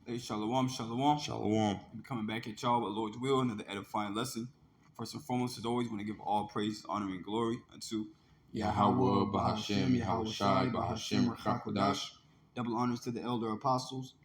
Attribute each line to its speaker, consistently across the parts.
Speaker 1: Hey, shalom, shalom.
Speaker 2: Shalom.
Speaker 1: We're coming back at y'all with Lord's will, another edifying lesson. First and foremost, as always, want to give all praise, honor, and glory unto
Speaker 2: Yahweh, Bahashem, Yahweh Shai, Bahashem, Rakakwadash.
Speaker 1: Double honors to the elder apostles,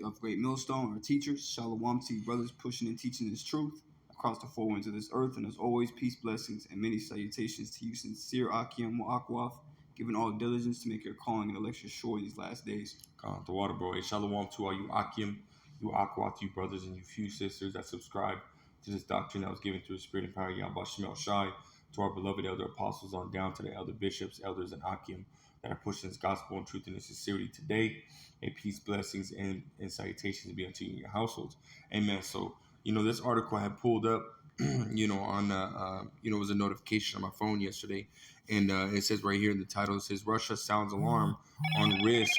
Speaker 1: of great millstone, our teachers. Shalom to you brothers pushing and teaching this truth across the four winds of this earth. And as always, peace, blessings, and many salutations to you, sincere Akim Mu'akwath, giving all diligence to make your calling and election sure these last days.
Speaker 2: The water, bro. Hey, shalom to all you Akim, you Akwath, you brothers, and you few sisters that subscribe to this doctrine that was given through the Spirit and power of Yahweh Shemel Shai, to our beloved elder apostles on down to the elder bishops, elders, and Akim that are pushing this gospel and truth and in sincerity today. And peace, blessings, and salutations be unto you and your households. Amen. So, this article I had pulled up, on, it was a notification on my phone yesterday. And it says right here in the title, it says, Russia sounds alarm on risk.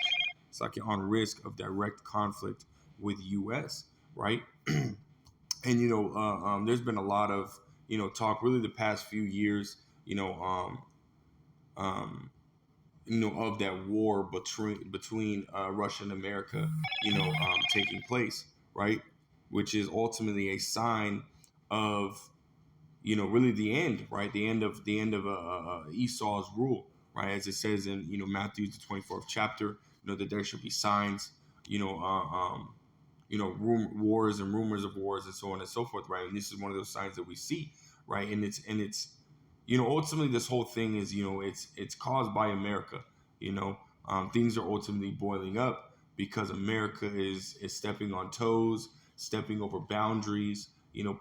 Speaker 2: It's like on risk of direct conflict with U.S., right? And, there's been a lot of, talk really the past few years, of that war between Russia and America, taking place, right? Which is ultimately a sign of, really the end, right? The end of Esau's rule, right? As it says in, Matthew the 24th chapter, that there should be signs, wars and rumors of wars and so on and so forth, right? And this is one of those signs that we see, right? And it's ultimately this whole thing is, it's caused by America. Things are ultimately boiling up because America is stepping on toes, stepping over boundaries,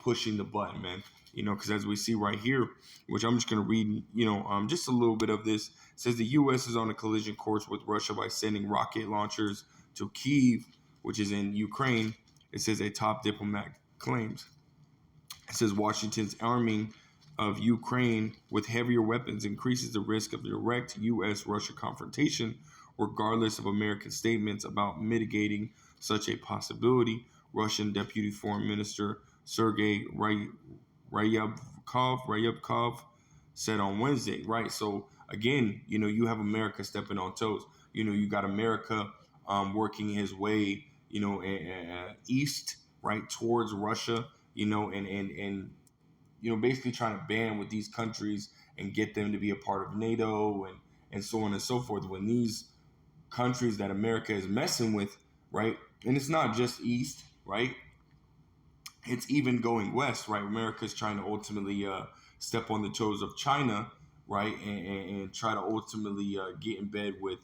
Speaker 2: pushing the button, man. Because as we see right here, which I'm just going to read, just a little bit of this. It says the U.S. is on a collision course with Russia by sending rocket launchers to Kyiv, which is in Ukraine. It says a top diplomat claims. It says Washington's arming of Ukraine with heavier weapons increases the risk of direct U.S.-Russia confrontation, regardless of American statements about mitigating such a possibility. Russian Deputy Foreign Minister Sergei Ryabkov said on Wednesday, right? So again, you have America stepping on toes. You got America working his way, east, right, towards Russia, and basically trying to band with these countries and get them to be a part of NATO and so on and so forth. When these countries that America is messing with, right, and it's not just east, right? It's even going west, right? America is trying to ultimately step on the toes of China, right, and try to ultimately get in bed with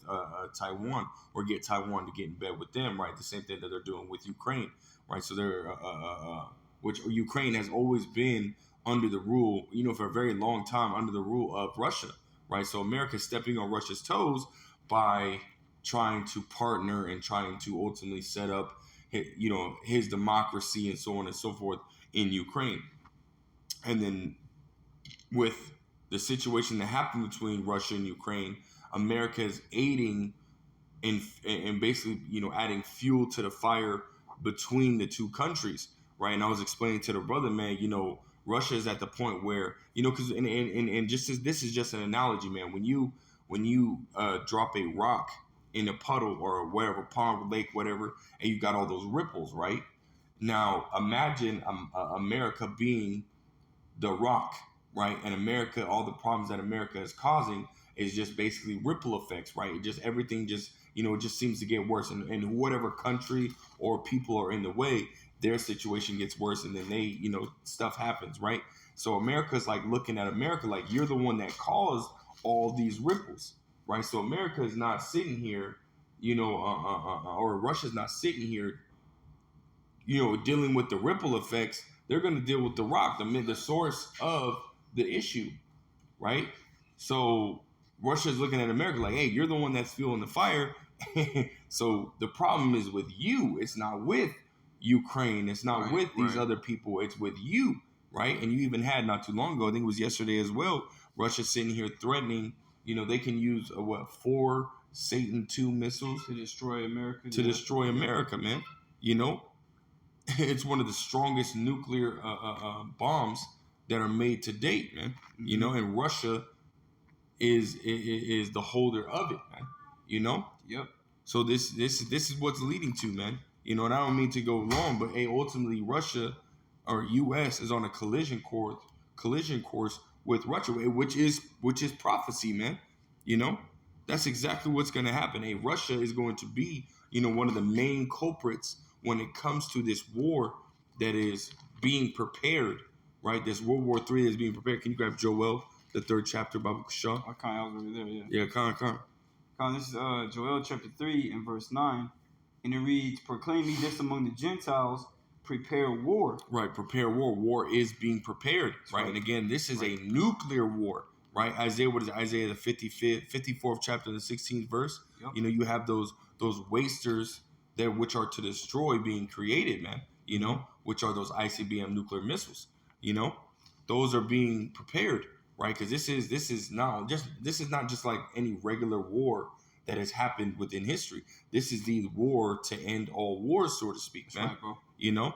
Speaker 2: Taiwan, or get Taiwan to get in bed with them, right? The same thing that they're doing with Ukraine, right? So they're, which Ukraine has always been under the rule, for a very long time under the rule of Russia, right? So America is stepping on Russia's toes by trying to partner and trying to ultimately set up his democracy and so on and so forth in Ukraine. And then with the situation that happened between Russia and Ukraine, America is aiding and basically, adding fuel to the fire between the two countries, right? And I was explaining to the brother, man, Russia is at the point where, because and just as this is just an analogy, man, when you drop a rock in a puddle or whatever, pond, lake, whatever, and you got all those ripples, right? Now imagine America being the rock, right? And America, all the problems that America is causing is just basically ripple effects, right? It just everything just, it just seems to get worse. And whatever country or people are in the way, their situation gets worse, and then they, stuff happens, right? So America's like looking at America like you're the one that caused all these ripples, right? So America is not sitting here, or Russia's not sitting here, dealing with the ripple effects. They're going to deal with the rock, the source of the issue, right? So Russia's looking at America like, hey, you're the one that's fueling the fire. So the problem is with you. It's not with Ukraine. It's not with these other people. It's with you, right? And you even had not too long ago, I think it was yesterday as well, Russia sitting here threatening, they can use 4 Satan II missiles
Speaker 1: to destroy America.
Speaker 2: To destroy America, man. It's one of the strongest nuclear bombs that are made to date, man. Mm-hmm. And Russia is the holder of it, man.
Speaker 1: Yep.
Speaker 2: So this is what's leading to, man. You know, and I don't mean to go long, but hey, ultimately Russia or U.S. is on a collision course with Russia, which is prophecy, man. You know, that's exactly what's going to happen. Hey, Russia is going to be, you know, one of the main culprits when it comes to this war that is being prepared, right? This World War III is being prepared. Can you grab Joel, the 3rd chapter, Bible Shah?
Speaker 1: I was over there, yeah.
Speaker 2: Yeah, Khan.
Speaker 1: This is Joel chapter 3 and verse 9. And it reads, proclaim ye this among the Gentiles, prepare war.
Speaker 2: Right, prepare war. War is being prepared, right? And again, this is a nuclear war, right? Isaiah, what is it? Isaiah, the 54th chapter, the 16th verse.
Speaker 1: Yep.
Speaker 2: You know, you have those wasters there which are to destroy being created, man. You know, which are those ICBM nuclear missiles. You know, those are being prepared, right? Because this is not just like any regular war that has happened within history. This is the war to end all wars, so to speak, man.
Speaker 1: Right, bro.
Speaker 2: You know,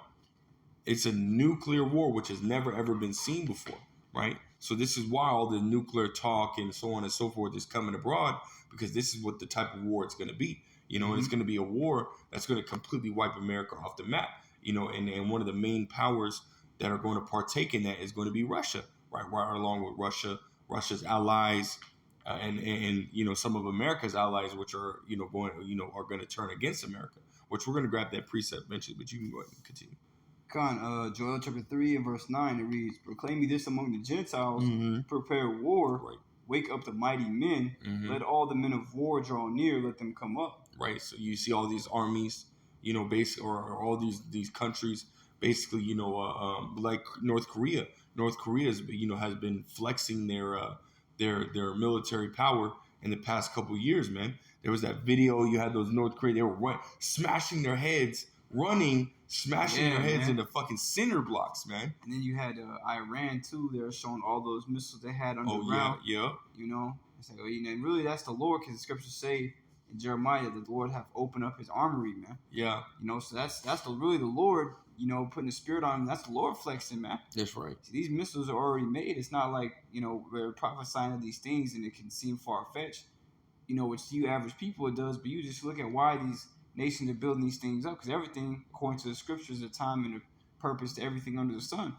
Speaker 2: it's a nuclear war which has never ever been seen before, right? So this is why all the nuclear talk and so on and so forth is coming abroad, because this is what the type of war it's going to be. You know, and it's going to be a war that's going to completely wipe America off the map. You know, and one of the main powers that are going to partake in that is going to be Russia, right along with Russia's allies, and you know, some of America's allies, which are going to turn against America, which we're going to grab that precept eventually. But you can go ahead and continue.
Speaker 1: Joel chapter 3 and verse 9, it reads, proclaim ye this among the Gentiles, prepare war,
Speaker 2: Right.
Speaker 1: Wake up the mighty men, let all the men of war draw near, let them come up.
Speaker 2: Right, so you see all these armies, you know, or all these countries, basically, you know, like North Korea. North Korea has been flexing their military power in the past couple of years, man. There was that video, you had those North Korea, they were smashing their heads, smashing their heads into fucking cinder blocks, man.
Speaker 1: And then you had Iran too. They were showing all those missiles they had underground.
Speaker 2: Yeah.
Speaker 1: You know, it's like, and really that's the Lord, because the scriptures say in Jeremiah that the Lord have opened up His armory, man.
Speaker 2: Yeah.
Speaker 1: You know, so that's really the Lord. You know, putting the Spirit on Him. That's the Lord flexing, man.
Speaker 2: That's right.
Speaker 1: See, these missiles are already made. It's not like, you know, we're prophesying of these things and it can seem far fetched. You know, which to you average people it does, but you just look at why these nations are building these things up, because everything, according to the scriptures, a time and a purpose to everything under the sun.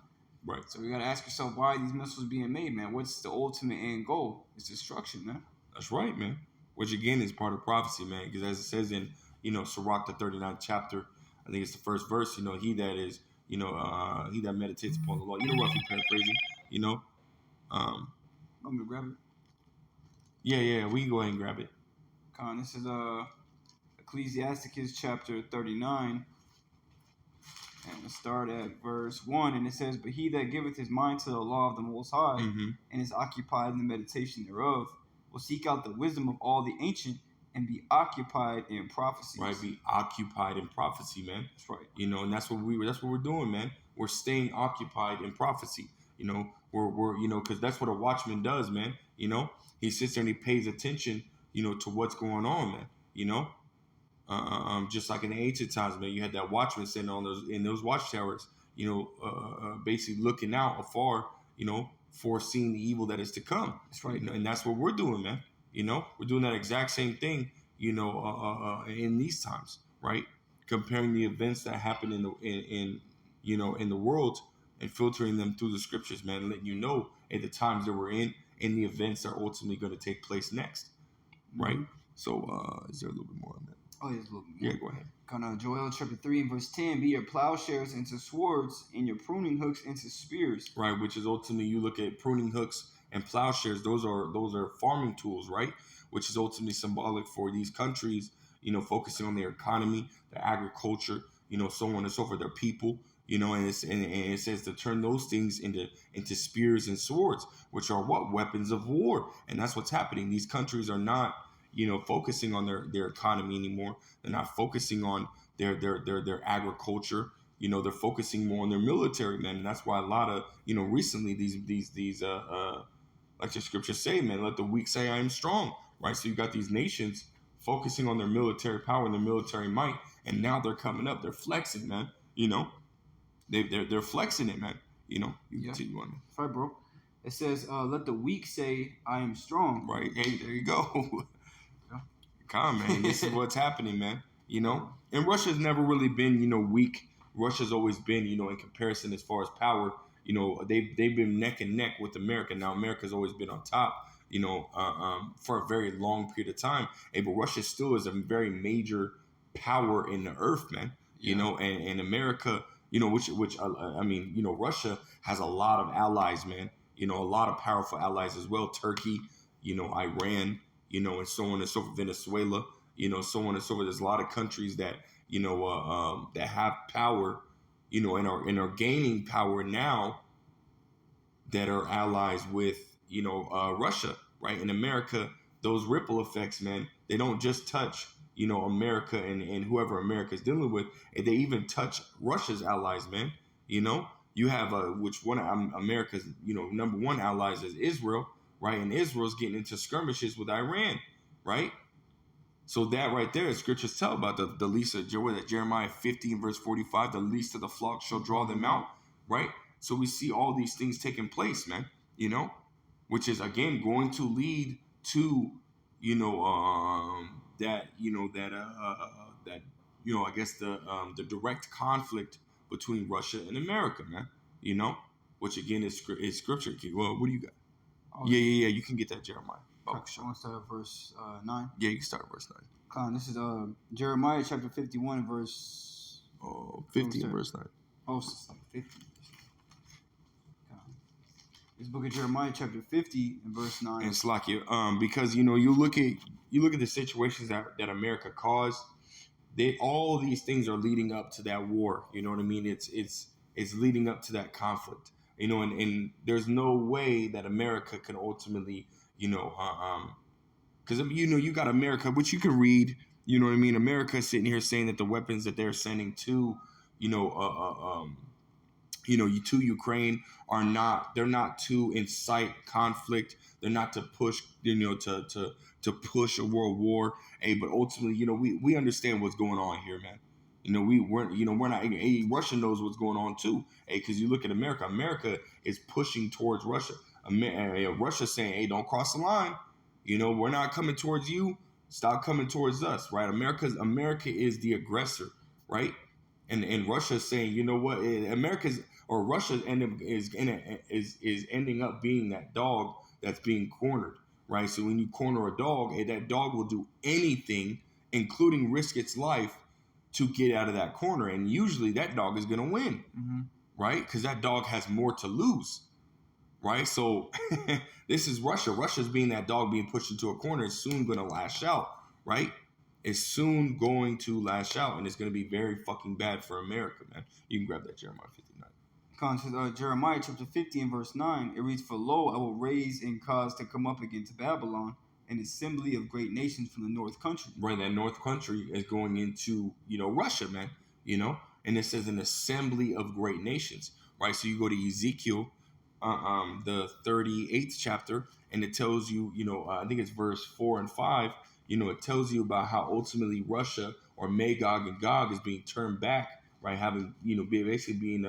Speaker 2: Right.
Speaker 1: So we got to ask yourself, why are these missiles being made, man? What's the ultimate end goal? It's destruction, man.
Speaker 2: That's right, man. Which again is part of prophecy, man. Because as it says in, you know, Sirach, the 39th chapter, I think it's the first verse, you know, he that meditates upon the law. You know, roughly paraphrasing, you know.
Speaker 1: I'm gonna grab it.
Speaker 2: Yeah, we can go ahead and grab it.
Speaker 1: This is Ecclesiasticus chapter 39. And we'll start at verse 1, and it says, but he that giveth his mind to the law of the Most High, and is occupied in the meditation thereof, will seek out the wisdom of all the ancient, and be occupied in prophecy.
Speaker 2: Right, be occupied in prophecy, man.
Speaker 1: That's right.
Speaker 2: You know, and that's what we're doing, man. We're staying occupied in prophecy. You know, we're you know, because that's what a watchman does, man. You know, he sits there and he pays attention, you know, to what's going on, man. You know. Just like in the ancient times, man, you had that watchman sitting on those watchtowers, you know, basically looking out afar, you know, foreseeing the evil that is to come.
Speaker 1: That's right.
Speaker 2: You know, and that's what we're doing, man. You know, we're doing that exact same thing, you know, in these times, right? Comparing the events that happen in the world and filtering them through the scriptures, man, letting you know at the times that we're in and the events that are ultimately going to take place next, right? So, is there a little bit more on that?
Speaker 1: Oh, there's a little bit
Speaker 2: more. Yeah, go ahead.
Speaker 1: Joel chapter 3 and verse 10, be your plowshares into swords and your pruning hooks into spears.
Speaker 2: Right, which is ultimately, you look at pruning hooks and plowshares, those are farming tools, right? Which is ultimately symbolic for these countries, you know, focusing on their economy, their agriculture, you know, so on and so forth, their people, you know, and it says to turn those things into spears and swords, which are what? Weapons of war. And that's what's happening. These countries are not, you know, focusing on their economy anymore. They're not focusing on their agriculture. You know, they're focusing more on their military, man. And that's why a lot of, you know, recently these like the scriptures say, man, let the weak say I am strong, right? So you got these nations focusing on their military power and their military might, and now they're coming up, they're flexing, man. You know, they're flexing it, man. You know, you continue on.
Speaker 1: That's right, bro. It says, let the weak say I am strong.
Speaker 2: Right. Hey, there you go. Come, man. This is what's happening, man. you know. And Russia's never really been, weak. Russia's always been, in comparison as far as power, they've been neck and neck with America. Now America's always been on top, for a very long period of time. Hey, but Russia still is a very major power in the earth, man. And America, which I mean, Russia has a lot of allies, man. A lot of powerful allies as well. Turkey, Iran, and so on and so forth. Venezuela, so on and so forth. There's a lot of countries that that have power, and are gaining power now that are allies with Russia, right? In America, those ripple effects, man, they don't just touch America and whoever America is dealing with. They even touch Russia's allies, man. You have which one America's number one allies is Israel, right? And Israel's getting into skirmishes with Iran, right? So that right there, scriptures tell about the least of Jeremiah 15 verse 45, the least of the flock shall draw them out, right? So we see all these things taking place, man, which is again going to lead to, that I guess the direct conflict between Russia and America, man, which again is scripture. Well, what do you got? Yeah. You can get that Jeremiah.
Speaker 1: I want to start at verse 9.
Speaker 2: Yeah, you can start at verse 9.
Speaker 1: This is Jeremiah chapter 51 verse...
Speaker 2: 50 verse 9.
Speaker 1: Oh, it's like 50. This book of Jeremiah chapter 50 and verse 9.
Speaker 2: And Slakia, because, you look at the situations that America caused, all of these things are leading up to that war. You know what I mean? It's leading up to that conflict. And there's no way that America can ultimately, because you got America, which you can read. You know what I mean? America is sitting here saying that the weapons that they're sending to, to Ukraine they're not to incite conflict. They're not to push, to push a world war. Hey, but ultimately, we understand what's going on here, man. We're not. Russia knows what's going on too. Hey, because you look at America. America is pushing towards Russia. Russia's saying, "Hey, don't cross the line. We're not coming towards you. Stop coming towards us." Right? America is the aggressor, right? And Russia's saying, you know what? Russia is ending up being that dog that's being cornered, right? So when you corner a dog, that dog will do anything, including risk its life, to get out of that corner. And usually that dog is going to win, right? Because that dog has more to lose, right? So this is Russia. Russia's being that dog being pushed into a corner. It's soon going to lash out, right? It's soon going to lash out, and it's going to be very fucking bad for America, man. You can grab that Jeremiah 59.
Speaker 1: Jeremiah chapter 50 and verse 9, it reads, "For lo, I will raise and cause to come up against Babylon an assembly of great nations from the north country."
Speaker 2: Right, that north country is going into, Russia, man, and it says an assembly of great nations, right? So you go to Ezekiel, the 38th chapter, and it tells you, I think it's verse 4 and 5, it tells you about how ultimately Russia or Magog and Gog is being turned back, right? Having, basically being,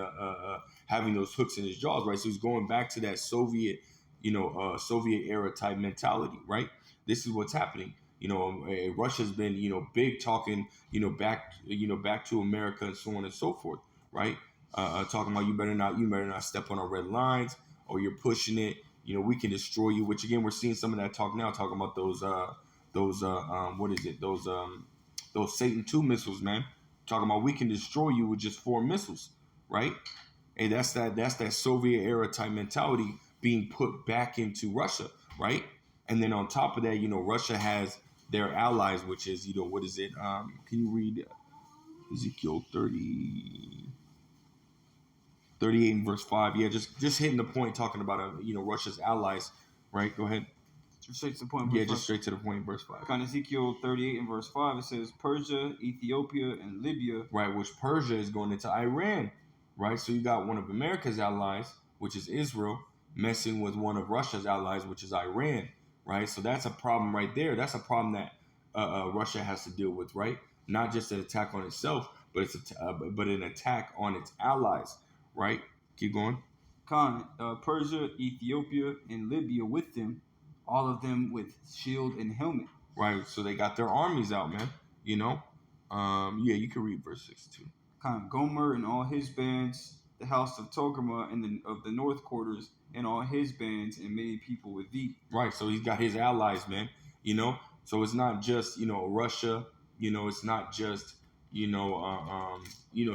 Speaker 2: having those hooks in his jaws, right? So he's going back to that Soviet era type mentality, right? This is what's happening. Russia's been, big talking, back to America and so on and so forth, right? Talking about you better not step on our red lines, or you're pushing it. We can destroy you. Which again, we're seeing some of that talk now, talking about those Satan II missiles, man. Talking about we can destroy you with just 4 missiles, right? And that's that Soviet era type mentality being put back into Russia, right? And then on top of that, Russia has their allies, which is, what is it? Can you read Ezekiel 38 and verse 5? Yeah, just hitting the point, talking about, Russia's allies, right? Go ahead.
Speaker 1: Straight to the point.
Speaker 2: Yeah, just straight to the point, verse 5.
Speaker 1: Ezekiel 38 and verse 5, it says, "Persia, Ethiopia, and Libya."
Speaker 2: Right, which Persia is going into Iran, right? So you got one of America's allies, which is Israel, messing with one of Russia's allies, which is Iran, right? So that's a problem right there. That's a problem that Russia has to deal with, right? Not just an attack on itself, but but an attack on its allies, right? Keep going.
Speaker 1: Persia, Ethiopia, and Libya with them, all of them with shield and helmet.
Speaker 2: Right, so they got their armies out, man. Yeah, you can read verse 62.
Speaker 1: Gomer and all his bands, the house of Togarmah and of the north quarters and all his bands, and many people with thee.
Speaker 2: Right. So he's got his allies, man. You know, so it's not just Russia. It's not just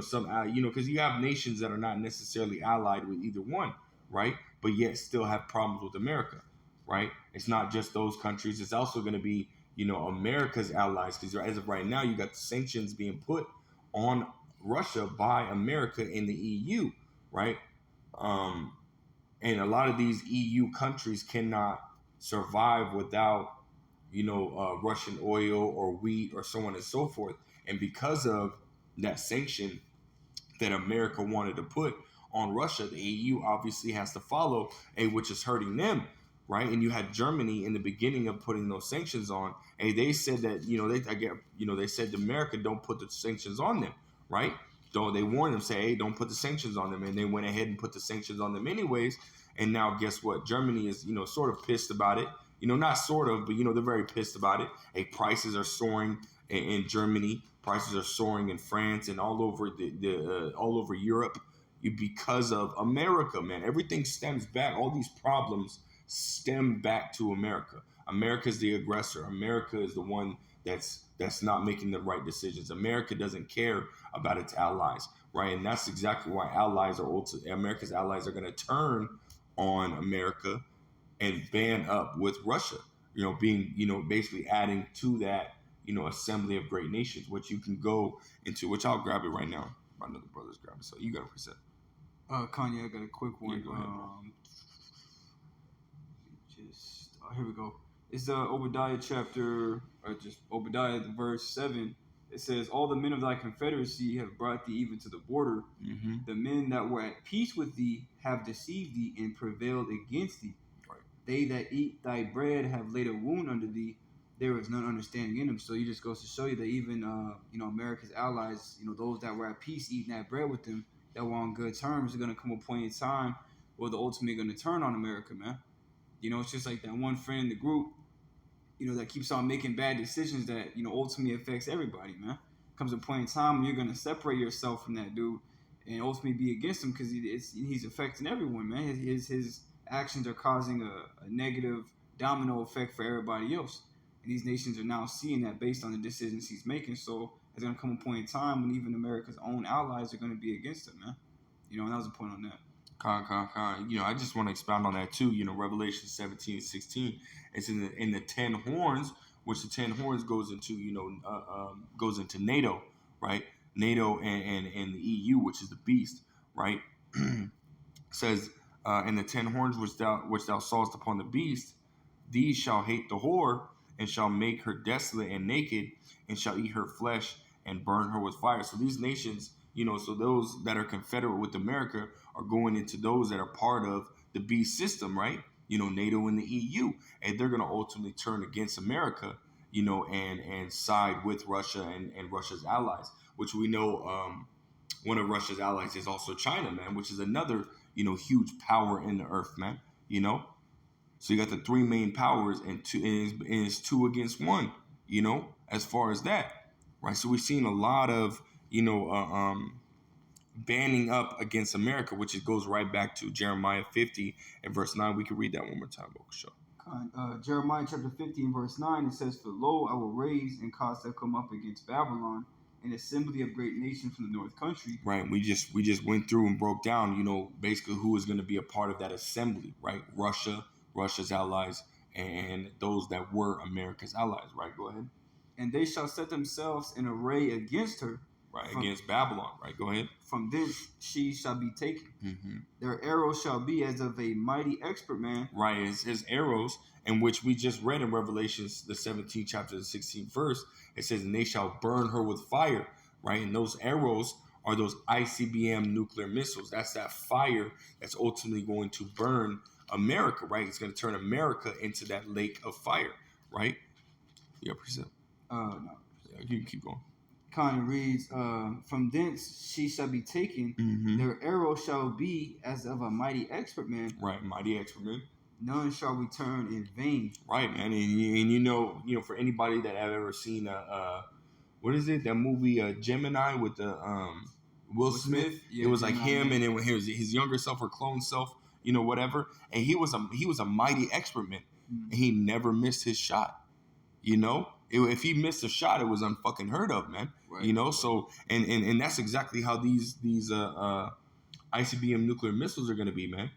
Speaker 2: some because you have nations that are not necessarily allied with either one, right? But yet still have problems with America, right? It's not just those countries. It's also going to be America's allies, because as of right now, you got the sanctions being put on Russia by America in the EU, right? Um, and a lot of these EU countries cannot survive without Russian oil or wheat or so on and so forth. And because of that sanction that America wanted to put on Russia, the EU obviously has to follow, which is hurting them, right? And you had Germany in the beginning of putting those sanctions on. They said that they said to America, don't put the sanctions on them, right? Don't they warned them, say, hey, don't put the sanctions on them, and they went ahead and put the sanctions on them anyways. And now guess what? Germany is sort of pissed about it. Not sort of, but they're very pissed about it. Prices are soaring in Germany. Prices are soaring in France and all over all over Europe because of America, man. Everything stems back. All these problems stem back to America. America's the aggressor. America is the one that's not making the right decisions. America doesn't care about its allies, right? And that's exactly why America's allies are going to turn on America and band up with Russia. Being basically adding to that assembly of great nations, which you can go into. Which I'll grab it right now. My other brother's grabbing, so you got to preset.
Speaker 1: Kanye, I got a quick one.
Speaker 2: Yeah, go ahead.
Speaker 1: Here we go. It's Obadiah chapter, or just Obadiah, verse 7. It says, all the men of thy confederacy have brought thee even to the border.
Speaker 2: Mm-hmm.
Speaker 1: The men that were at peace with thee have deceived thee and prevailed against thee.
Speaker 2: Right.
Speaker 1: They that eat thy bread have laid a wound under thee. There is none understanding in them. So it just goes to show you that even America's allies, those that were at peace eating that bread with them, that were on good terms, are gonna come a point in time where they're ultimately gonna turn on America, man. It's just like that one friend in the group, that keeps on making bad decisions that, ultimately affects everybody, man. Comes a point in time when you're going to separate yourself from that dude and ultimately be against him because he's affecting everyone, man. His actions are causing a negative domino effect for everybody else. And these nations are now seeing that based on the decisions he's making. So there's going to come a point in time when even America's own allies are going to be against him, man. And that was the point on that.
Speaker 2: I just want to expound on that too. Revelation 17:16. It's in the 10 horns, which the 10 horns goes into NATO, right? NATO and the EU, which is the beast, right? Says, in the 10 horns which thou sawest upon the beast, these shall hate the whore, and shall make her desolate and naked, and shall eat her flesh and burn her with fire. So these nations, so those that are confederate with America are going into those that are part of the beast system, right? NATO and the EU, and they're going to ultimately turn against America, and side with Russia and Russia's allies, which we know one of Russia's allies is also China, man, which is another, huge power in the earth, man, So you got the three main powers and it's two against one, as far as that, right? So we've seen a lot of, banning up against America, which it goes right back to Jeremiah 50 and verse 9. We can read that one more time, Show.
Speaker 1: Jeremiah chapter 50 and verse 9, it says, for lo, I will raise and cause to come up against Babylon an assembly of great nations from the north country.
Speaker 2: Right. We just went through and broke down, basically who is going to be a part of that assembly, right? Russia's allies, and those that were America's allies, right? Go ahead.
Speaker 1: And they shall set themselves in array against her.
Speaker 2: Right, against Babylon, right? Go ahead.
Speaker 1: From thence she shall be taken.
Speaker 2: Mm-hmm.
Speaker 1: Their arrows shall be as of a mighty expert man.
Speaker 2: Right, it's his arrows, in which we just read in Revelations, the 17th chapter, the 16th verse. It says, and they shall burn her with fire, right? And those arrows are those ICBM nuclear missiles. That's that fire that's ultimately going to burn America, right? It's going to turn America into that lake of fire, right? Yeah, percent.
Speaker 1: No.
Speaker 2: Yeah, you can keep going.
Speaker 1: Kind of reads, from thence she shall be taken.
Speaker 2: Mm-hmm.
Speaker 1: Their arrow shall be as of a mighty expert man.
Speaker 2: Right, mighty expert man.
Speaker 1: None shall return in vain.
Speaker 2: Right, man, and for anybody that have ever seen what is it? That movie Gemini with the Will Smith.
Speaker 1: Yeah,
Speaker 2: It was like
Speaker 1: Gemini
Speaker 2: him,
Speaker 1: Man.
Speaker 2: and then when he was his younger self or clone self, you know, whatever. And he was a mighty expert man, and he never missed his shot. You know, if he missed a shot, it was unfucking heard of, man.
Speaker 1: Right.
Speaker 2: You know, so and that's exactly how these ICBM nuclear missiles are going to be, man.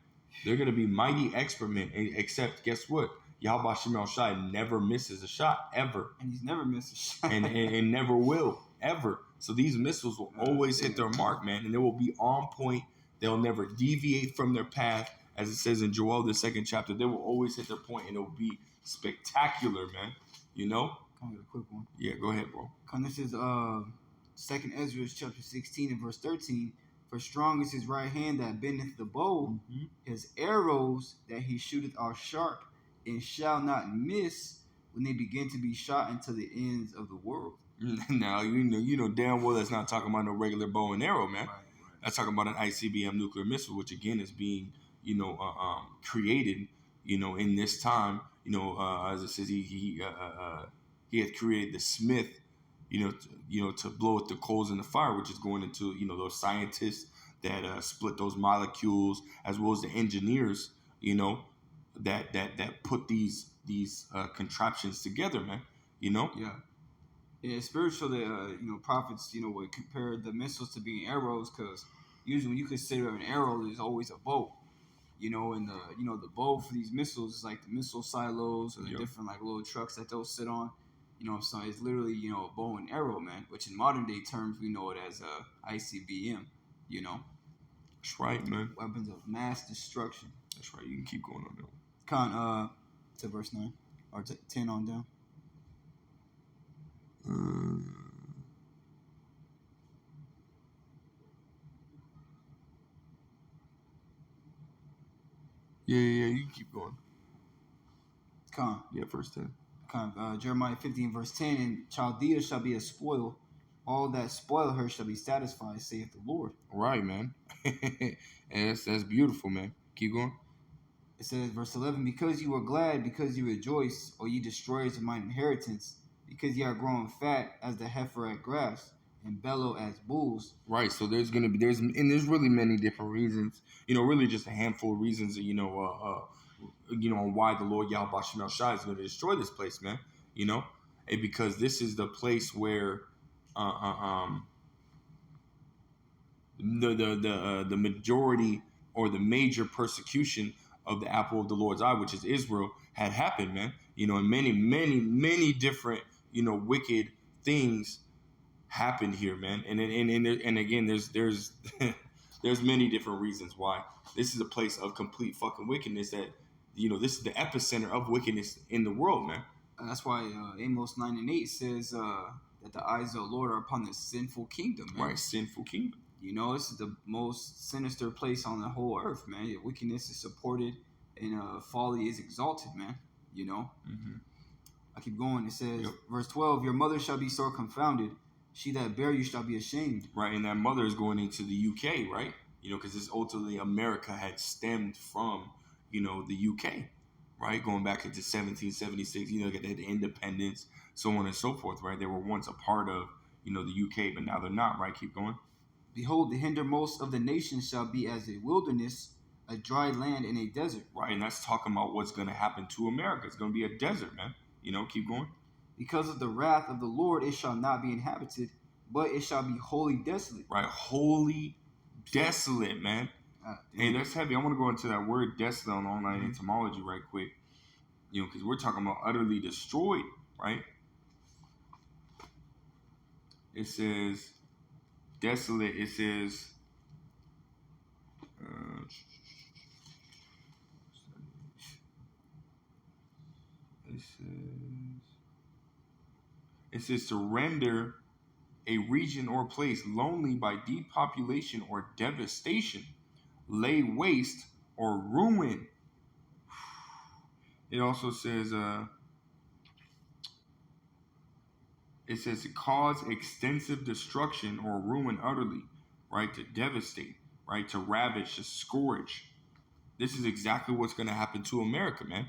Speaker 2: They're going to be mighty expert men, except guess what? Yahweh Shem Shai never misses a shot ever,
Speaker 1: And he's never missed a shot.
Speaker 2: and never will ever. So these missiles will always hit their mark, man, and they will be on point. They'll never deviate from their path, as it says in Joel the 2nd chapter. They will always hit their point, and it will be spectacular, man. You know?
Speaker 1: Kind of a quick one.
Speaker 2: Yeah, go ahead, bro.
Speaker 1: This is 2nd Ezra chapter 16 and verse 13. For strong is his right hand that bendeth the bow, his arrows that he shooteth are sharp, and shall not miss when they begin to be shot into the ends of the world.
Speaker 2: Now you know damn well that's not talking about no regular bow and arrow, man.
Speaker 1: Right.
Speaker 2: That's talking about an ICBM nuclear missile, which again is being created, in this time. As it says, he had created the smith, to blow at the coals in the fire, which is going into those scientists that split those molecules, as well as the engineers, that put these contraptions together, man.
Speaker 1: Yeah. It's spiritual that prophets would compare the missiles to being arrows, because usually when you consider an arrow, there's always a bow. And the bow for these missiles is like the missile silos or the different like little trucks that they'll sit on. So it's literally a bow and arrow, man. Which in modern day terms we know it as ICBM.
Speaker 2: That's right, man.
Speaker 1: Weapons of mass destruction.
Speaker 2: That's right. You can keep going on that.
Speaker 1: To verse 9 or 10 on down.
Speaker 2: Yeah, you can keep going. Yeah, verse 10.
Speaker 1: Jeremiah 15, verse 10, and Chaldea shall be a spoil. All that spoil her shall be satisfied, saith the Lord.
Speaker 2: Right, man. And that's beautiful, man. Keep going.
Speaker 1: It says, verse 11, because you are glad, because you rejoice, O ye destroyers of mine inheritance, because ye are growing fat as the heifer at grass, and bellow as bulls.
Speaker 2: Right, so there's really many different reasons, really just a handful of reasons, why the Lord Yahweh Shem Shai is going to destroy this place, man. And because this is the place where the majority or the major persecution of the apple of the Lord's eye, which is Israel, had happened, man. And many different wicked things happened here, man. And again, there's there's many different reasons why this is a place of complete fucking wickedness. That this is the epicenter of wickedness in the world, man.
Speaker 1: That's why Amos 9 and 8 says that the eyes of the Lord are upon the sinful kingdom, man.
Speaker 2: Right, sinful kingdom.
Speaker 1: This is the most sinister place on the whole earth, man. Wickedness is supported and folly is exalted, man. I keep going. It says, verse 12, your mother shall be sore confounded. She that bare you shall be ashamed.
Speaker 2: Right, and that mother is going into the UK, right? Because this ultimately America had stemmed from, the UK, right? Going back into 1776, get that independence, so on and so forth, right? They were once a part of, the UK, but now they're not, right? Keep going.
Speaker 1: Behold, the hindermost of the nations shall be as a wilderness, a dry land and a desert.
Speaker 2: Right, and that's talking about what's going to happen to America. It's going to be a desert, man. Keep going.
Speaker 1: Because of the wrath of the Lord, it shall not be inhabited, but it shall be wholly desolate.
Speaker 2: Right, wholly desolate, man. Hey, that's heavy. I want to go into that word desolate on online etymology right quick. Because we're talking about utterly destroyed, right? It says desolate. It says it says to render a region or place lonely by depopulation or devastation, lay waste or ruin. It also says to cause extensive destruction or ruin utterly, right? To devastate, right? To ravage, to scourge. This is exactly what's going to happen to America, man.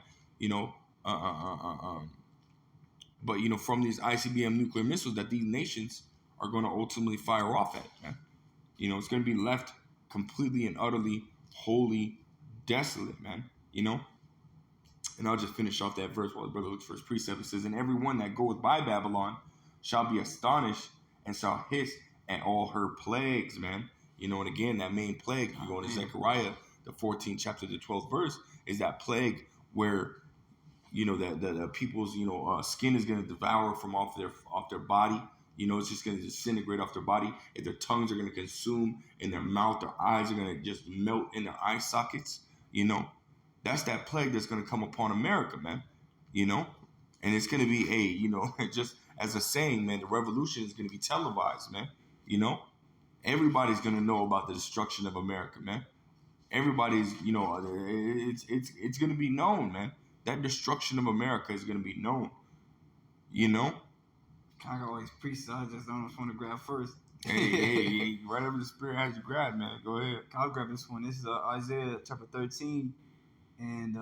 Speaker 2: But you know, from these ICBM nuclear missiles that these nations are going to ultimately fire off at, man. You know, it's going to be left completely and utterly, wholly desolate, man. You know, and I'll just finish off that verse while the brother looks for his precept. It says, "And everyone that goeth by Babylon shall be astonished and shall hiss at all her plagues," man. You know, and again, that main plague, you go into Zechariah, the 14th chapter, the 12th verse, is that plague where, you know, that the people's, you know, skin is going to devour from off their body. You know, it's just going to disintegrate off their body. If their tongues are going to consume in their mouth, their eyes are going to just melt in their eye sockets. You know, that's that plague that's going to come upon America, man. You know, and it's going to be you know, just as a saying, man, the revolution is going to be televised, man. You know, everybody's going to know about the destruction of America, man. Everybody's, you know, it's going to be known, man. That destruction of America is going to be known, you know?
Speaker 1: I got all these priests, I just don't know which one to grab first.
Speaker 2: hey, whatever the Spirit has you grab, man. Go ahead.
Speaker 1: I'll grab this one. This is Isaiah chapter 13, and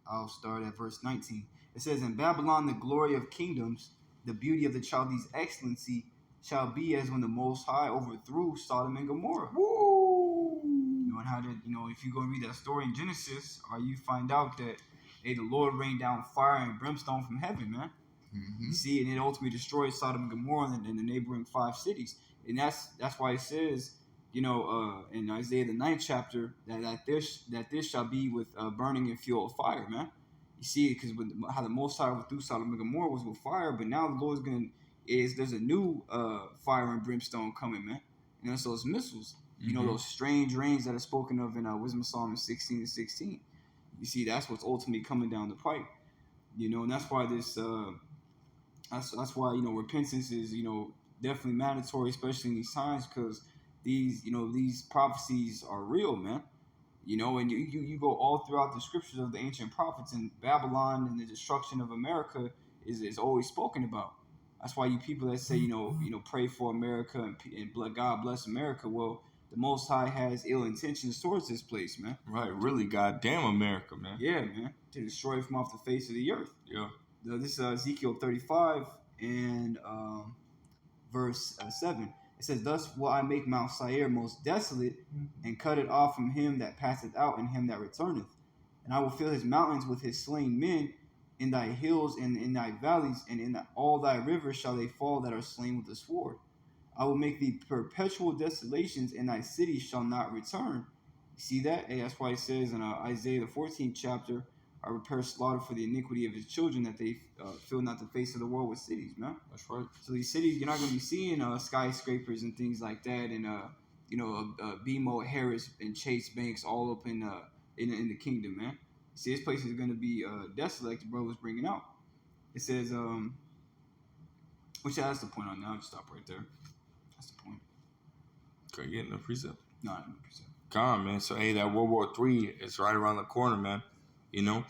Speaker 1: I'll start at verse 19. It says, "In Babylon, the glory of kingdoms, the beauty of the Chaldees' excellency, shall be as when the Most High overthrew Sodom and Gomorrah."
Speaker 2: Woo!
Speaker 1: You know, and how did, you know, if you go read that story in Genesis, you find out that, hey, the Lord rained down fire and brimstone from heaven, man.
Speaker 2: Mm-hmm.
Speaker 1: You see, and it ultimately destroyed Sodom and Gomorrah and the neighboring 5 cities. And that's why it says, you know, in Isaiah the 9th chapter, that this shall be with burning and fuel of fire, man. You see, because how the Most High overthrew Sodom and Gomorrah was with fire, but now the Lord's there's a new fire and brimstone coming, man. And that's those missiles. You know, those strange rains that are spoken of in Wisdom of Solomon 16:16. You see, that's what's ultimately coming down the pipe. You know, and that's why this, that's why, you know, repentance is, you know, definitely mandatory, especially in these times, because these, you know, these prophecies are real, man. You know, and you go all throughout the scriptures of the ancient prophets, and Babylon and the destruction of America is always spoken about. That's why you people that say, you know, pray for America and God bless America. Well, the Most High has ill intentions towards this place, man.
Speaker 2: Right, really, goddamn America, man.
Speaker 1: Yeah, man, to destroy it from off the face of the earth.
Speaker 2: Yeah.
Speaker 1: This is Ezekiel 35 and verse 7. It says, "Thus will I make Mount Seir most desolate, and cut it off from him that passeth out and him that returneth. And I will fill his mountains with his slain men. In thy hills and in thy valleys and in all thy rivers shall they fall that are slain with the sword. I will make thee perpetual desolations, and thy cities shall not return." You see that? Hey, that's why it says in Isaiah the 14th chapter, "I prepare slaughter for the iniquity of his children, that they fill not the face of the world with cities," man.
Speaker 2: That's right.
Speaker 1: So these cities, you're not going to be seeing skyscrapers and things like that, and you know, BMO, Harris, and Chase banks all up in the kingdom, man. See, this place is going to be desolate, like the brother was bringing out. It says, which that's the point on now. I'll just stop right there. That's the point.
Speaker 2: Okay, yeah, no precept.
Speaker 1: No, no precept.
Speaker 2: Come on, man. So, hey, that World War III is right around the corner, man. You know?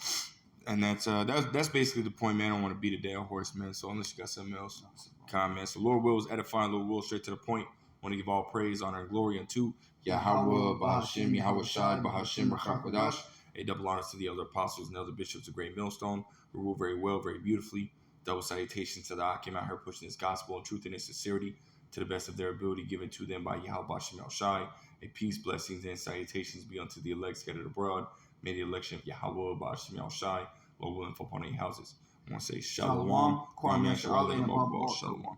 Speaker 2: And that's basically the point, man. I don't want to beat a dead horse, man. So, unless you got something else, come on, man. So, Lord Will is edifying, Lord Will, straight to the point. I want to give all praise, honor, and glory unto Yahweh, Bahashim, Yahweh Shai, Bahashim, Rachakodash. A double honors to the elder apostles and elder bishops of Great Millstone, who rule very well, very beautifully. Double salutations to the Akim out here pushing this gospel in truth and in sincerity to the best of their ability, given to them by Yahweh Bashim El Shai. A peace, blessings, and salutations be unto the elect scattered abroad. May the election of Yahweh Bashim El Shai, Lord willing, fall upon any houses. I want to say Shalom,
Speaker 1: Kwame Shalom.
Speaker 2: Shalom.